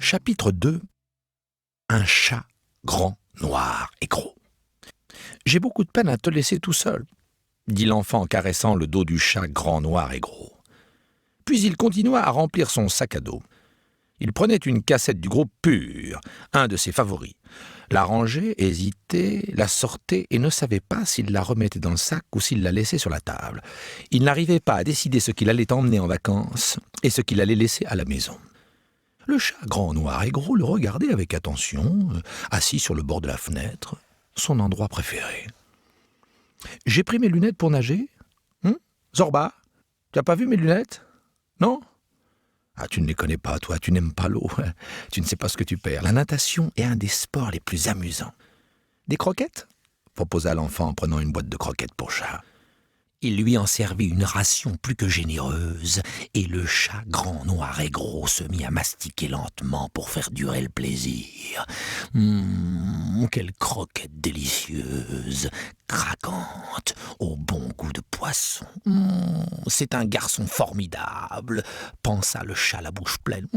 Chapitre 2. Un chat grand, noir et gros. « J'ai beaucoup de peine à te laisser tout seul, » dit l'enfant en caressant le dos du chat grand, noir et gros. Puis il continua à remplir son sac à dos. Il prenait une cassette du groupe Pur, un de ses favoris. La rangeait, hésitait, la sortait et ne savait pas s'il la remettait dans le sac ou s'il la laissait sur la table. Il n'arrivait pas à décider ce qu'il allait emmener en vacances et ce qu'il allait laisser à la maison. Le chat grand, noir et gros le regardait avec attention, assis sur le bord de la fenêtre, son endroit préféré. « J'ai pris mes lunettes pour nager. Zorba, tu n'as pas vu mes lunettes? Non? Ah, tu ne les connais pas, toi, tu n'aimes pas l'eau. Tu ne sais pas ce que tu perds. La natation est un des sports les plus amusants. »« Des croquettes ?» proposa l'enfant en prenant une boîte de croquettes pour chat. Il lui en servit une ration plus que généreuse, et le chat grand, noir et gros se mit à mastiquer lentement pour faire durer le plaisir. Quelle croquette délicieuse, craquante, au bon goût de poisson. C'est un garçon formidable, pensa le chat la bouche pleine.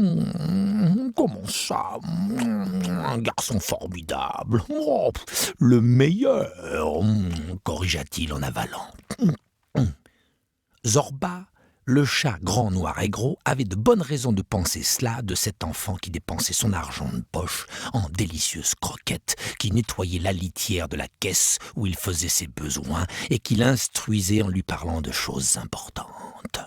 Comment ça? Un garçon formidable. Le meilleur, corrigea-t-il en avalant. Zorba, le chat grand, noir et gros, avait de bonnes raisons de penser cela de cet enfant qui dépensait son argent de poche en délicieuses croquettes, qui nettoyait la litière de la caisse où il faisait ses besoins et qui l'instruisait en lui parlant de choses importantes.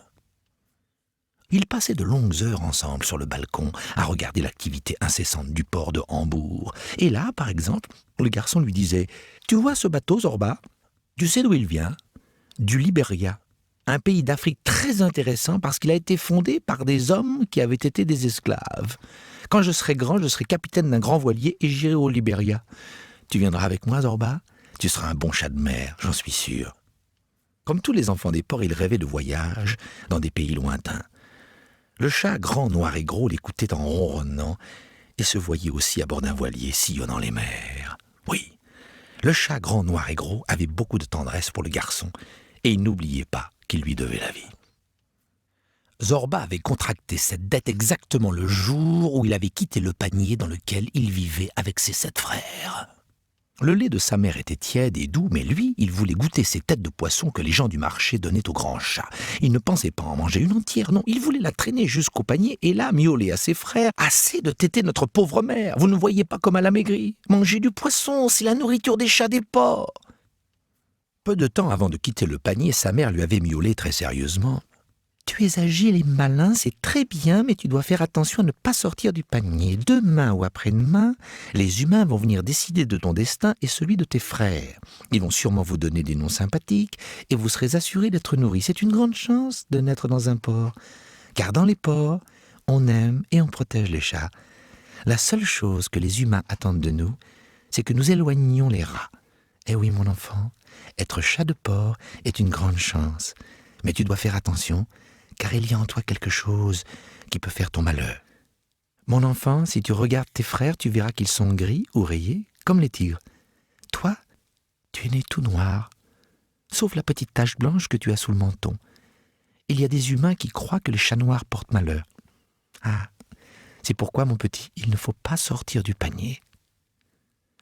Ils passaient de longues heures ensemble sur le balcon à regarder l'activité incessante du port de Hambourg. Et là, par exemple, le garçon lui disait « Tu vois ce bateau, Zorba? Tu sais d'où il vient? Du Libéria, un pays d'Afrique très intéressant parce qu'il a été fondé par des hommes qui avaient été des esclaves. Quand je serai grand, je serai capitaine d'un grand voilier et j'irai au Libéria. Tu viendras avec moi, Zorba? Tu seras un bon chat de mer, j'en suis sûr. » Comme tous les enfants des ports, ils rêvaient de voyages dans des pays lointains. Le chat grand, noir et gros l'écoutait en ronronnant et se voyait aussi à bord d'un voilier sillonnant les mers. Oui, le chat grand, noir et gros avait beaucoup de tendresse pour le garçon et il n'oubliait pas qu'il lui devait la vie. Zorba avait contracté cette dette exactement le jour où il avait quitté le panier dans lequel il vivait avec ses 7 frères. Le lait de sa mère était tiède et doux, mais lui, il voulait goûter ces têtes de poisson que les gens du marché donnaient au grand chat. Il ne pensait pas en manger une entière, non, il voulait la traîner jusqu'au panier et là miauler à ses frères « Assez de téter notre pauvre mère, vous ne voyez pas comme elle a maigri? Manger du poisson, c'est la nourriture des chats des ports !» Peu de temps avant de quitter le panier, sa mère lui avait miaulé très sérieusement. « Tu es agile et malin, c'est très bien, mais tu dois faire attention à ne pas sortir du panier. Demain ou après-demain, les humains vont venir décider de ton destin et celui de tes frères. Ils vont sûrement vous donner des noms sympathiques et vous serez assurés d'être nourris. C'est une grande chance de naître dans un port. Car dans les ports, on aime et on protège les chats. La seule chose que les humains attendent de nous, c'est que nous éloignions les rats. Eh oui, mon enfant, être chat de port est une grande chance. Mais tu dois faire attention, car il y a en toi quelque chose qui peut faire ton malheur. Mon enfant, si tu regardes tes frères, tu verras qu'ils sont gris ou rayés, comme les tigres. Toi, tu es né tout noir, sauf la petite tache blanche que tu as sous le menton. Il y a des humains qui croient que les chats noirs portent malheur. Ah, c'est pourquoi, mon petit, il ne faut pas sortir du panier. »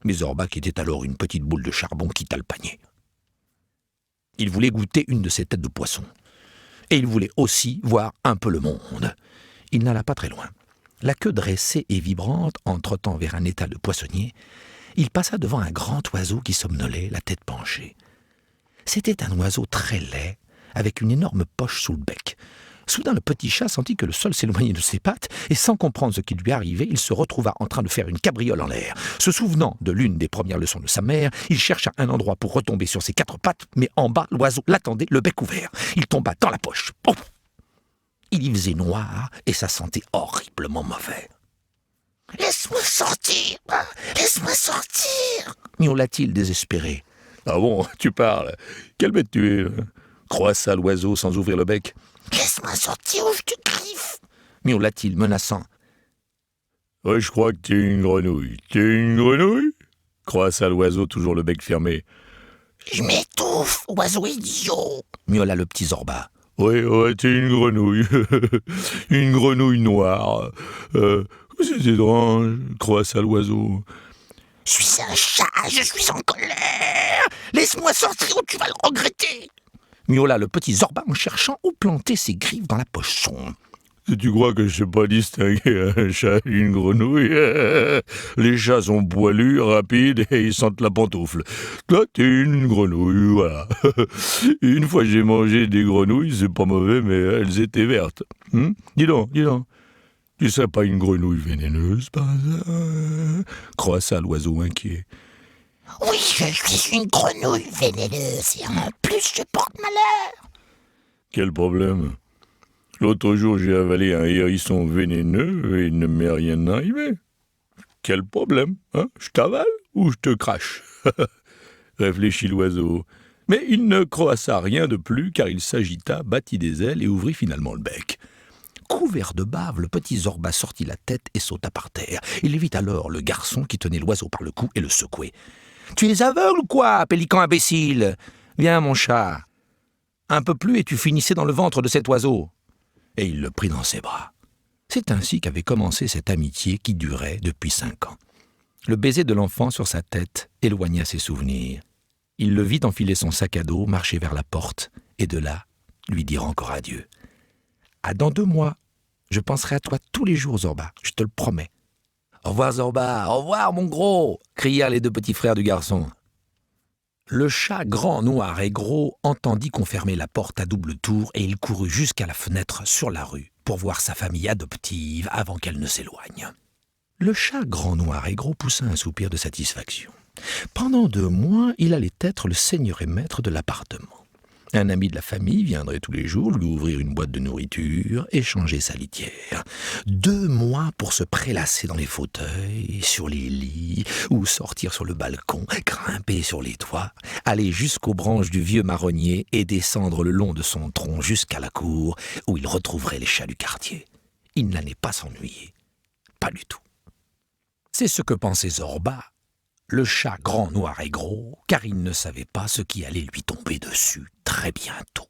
Mais Zorba, qui était alors une petite boule de charbon, quitta le panier. Il voulait goûter une de ces têtes de poisson. Et il voulait aussi voir un peu le monde. Il n'alla pas très loin. La queue dressée et vibrante en trottant vers un étal de poissonnier, il passa devant un grand oiseau qui somnolait, la tête penchée. C'était un oiseau très laid, avec une énorme poche sous le bec. Soudain, le petit chat sentit que le sol s'éloignait de ses pattes, et sans comprendre ce qui lui arrivait, il se retrouva en train de faire une cabriole en l'air. Se souvenant de l'une des premières leçons de sa mère, il chercha un endroit pour retomber sur ses 4 pattes, mais en bas, l'oiseau l'attendait, le bec ouvert. Il tomba dans la poche. Pouf! Il y faisait noir, et ça sentait horriblement mauvais. « Laisse-moi sortir! Laisse-moi sortir !» miaula-t-il désespéré. « Ah bon, tu parles? Quelle bête tu es? Croissa l'oiseau sans ouvrir le bec. « Laisse-moi sortir ou je te griffe !» miaula-t-il menaçant. « Ouais, je crois que t'es une grenouille. T'es une grenouille ?» croissa l'oiseau, toujours le bec fermé. « Je m'étouffe, oiseau idiot !» miaula le petit Zorba. « Ouais, t'es une grenouille. Une grenouille noire. C'est étrange, croassa l'oiseau. Je suis un chat, je suis en colère. Laisse-moi sortir ou tu vas le regretter, miaula le petit Zorba en cherchant où planter ses griffes dans la poche sombre. Si tu crois que je sais pas distinguer un chat et une grenouille, les chats sont poilus, rapides et ils sentent la pantoufle. Toi, t'es une grenouille, voilà. Une fois j'ai mangé des grenouilles, c'est pas mauvais, mais elles étaient vertes. Dis donc. Tu serais pas une grenouille vénéneuse, par hasard? Croissa l'oiseau inquiet. Oui, je suis une grenouille vénéneuse et en plus je porte malheur. Quel problème? L'autre jour, j'ai avalé un hérisson vénéneux et il ne m'est rien arrivé. Quel problème, hein? Je t'avale ou je te crache? Réfléchit l'oiseau. Mais il ne croassa rien de plus car il s'agita, battit des ailes et ouvrit finalement le bec. Couvert de bave, le petit Zorba sortit la tête et sauta par terre. Il vit alors le garçon qui tenait l'oiseau par le cou et le secouait. « Tu es aveugle ou quoi, pélican imbécile? Viens, mon chat. Un peu plus et tu finissais dans le ventre de cet oiseau. » Et il le prit dans ses bras. C'est ainsi qu'avait commencé cette amitié qui durait depuis 5 ans. Le baiser de l'enfant sur sa tête éloigna ses souvenirs. Il le vit enfiler son sac à dos, marcher vers la porte, et de là, lui dire encore adieu. « À dans 2 mois. Je penserai à toi tous les jours, Zorba, je te le promets. »« Au revoir, Zorba, au revoir, mon gros !» crièrent les 2 petits frères du garçon. Le chat grand, noir et gros entendit qu'on fermait la porte à double tour et il courut jusqu'à la fenêtre sur la rue pour voir sa famille adoptive avant qu'elle ne s'éloigne. Le chat grand, noir et gros poussa un soupir de satisfaction. Pendant 2 mois, il allait être le seigneur et maître de l'appartement. Un ami de la famille viendrait tous les jours lui ouvrir une boîte de nourriture et changer sa litière. 2 mois pour se prélasser dans les fauteuils, sur les lits, ou sortir sur le balcon, grimper sur les toits, aller jusqu'aux branches du vieux marronnier et descendre le long de son tronc jusqu'à la cour où il retrouverait les chats du quartier. Il n'allait pas s'ennuyer. Pas du tout. C'est ce que pensait Zorba, le chat grand, noir et gros, car il ne savait pas ce qui allait lui tomber dessus très bientôt.